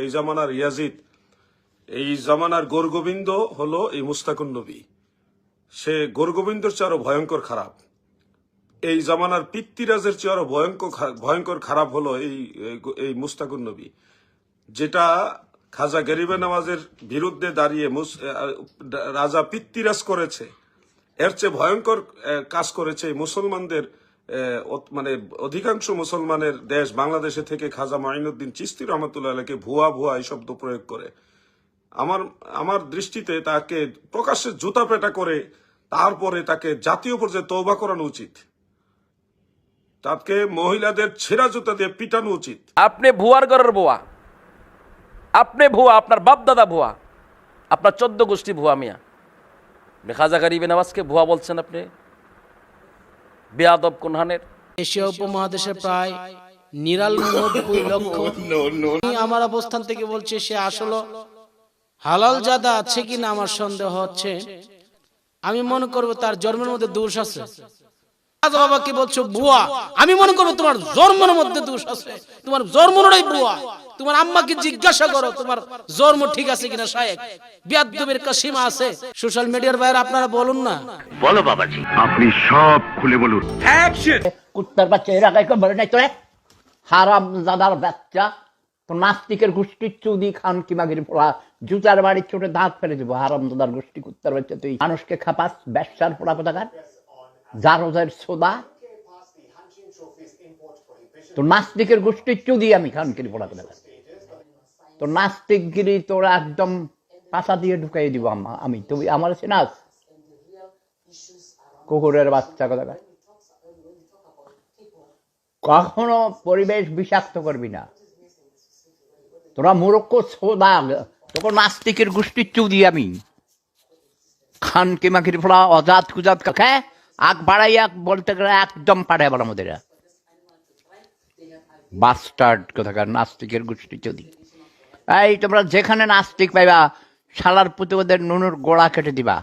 এই জামানার ইয়াজিদ, এই জামানার গোরগোবিন্দ হলো এই মুস্তাকুন নবী। সে গোরগোবিন্দর চেয়ে আরো ভয়ঙ্কর খারাপ। এই জামানার পিতৃরাজের চেয়ে আরো ভয়ঙ্কর খারাপ হলো এই মুস্তাকুন নবী, যেটা খাজা গরিবে নওয়াজের বিরুদ্ধে দাঁড়িয়ে রাজা পিতৃরাজ করেছে, এর চেয়ে ভয়ঙ্কর কাজ করেছে মুসলমানদের, মানে অধিকাংশ মুসলমানের দেশ বাংলাদেশে থেকে খাজা মাইনুদ্দিন চিশতি রহমতুল্লাহ আলাইকে ভুয়া এই শব্দ প্রয়োগ করে। আমার দৃষ্টিতে তাকে প্রকাশ্যে জুতা পেটা করে তারপরে তাকে জাতীয় পর্যায়ে তওবা করানো উচিত, তাকে মহিলাদের ছেঁড়া জুতা দিয়ে পিটানো উচিত। আপনি ভুয়ার ঘরের ভুয়া, আপনি ভুয়া, আপনার বাপ দাদা ভুয়া, আপনার 14 গোষ্ঠী ভুয়া। মিয়া খাজা গরিবে নওয়াজকে ভুয়া বলছেন আপনি, বেয়াদব কোনহানের। এশিয়া উপমহাদেশে প্রায় 99 লক্ষ, আমার অবস্থান থেকে বলছে সে আসলে হালাল জাদা আছে কিনা আমার সন্দেহ হচ্ছে। আমি মনে করবো তার জন্মের মধ্যে দোষ আছে। বাবাকে বলছো বুয়া, আমি মনে করবো তোমার জন্মের মধ্যে দোষ আছে, তোমার জন্মটাই বুয়া। তোমার আম্মাকে জিজ্ঞাসা করো তোমার জন্ম ঠিক আছে কিনা। শায়েক বিয়াদবের কাসিমা আছে। সোশ্যাল মিডিয়ার বাইরে আপনারা বলুন না। বলো বাবাজি, আপনি সব খুলে বলুন। অ্যাকশন। কুত্তার বাচ্চা এর আগে বলে নাই তোরে, হারাম জাদার বাচ্চা, তো নাস্তিকের গোষ্ঠীর চুদি খান কি মাগির পোড়া, জুতার বাড়ির ছোটে দাঁত ফেলে দিব। হারাম জাদার গোষ্ঠী কুত্তার বাচ্চা, তুই মানুষকে খাপাস, ব্যবসার পোড়া কোথাকার, জারোজের সোদা, তো নাস্তিকের গোষ্ঠীর চুদি আমি খানকির পোড়া কোথাকার। তো নাস্তিকগিরি তোরা একদম পাশা দিয়ে ঢুকাই দিব আমি। তুই আমার চিনাস কুকুরের বাচ্চা কোথাকার। কখনো পরিবেশ বিষাক্ত করবি না। তোরা মূর্খ সোদা, তোকে নাস্তিকের গোষ্ঠীর চুদি আমি খানকি মাখির ফোড়া অজাত কুজাত কাকে আগ বাড়াইয়া বলতে গেলে একদম পাঠায় বলা আমাদের বাস্টার্ড কোথাকার নাস্তিকের গোষ্ঠী চুদি। এই তোমরা যেখানে নাস্তিক পাইবা শালার পুঁতে ওদের নুনুর গোড়া কেটে দিবা।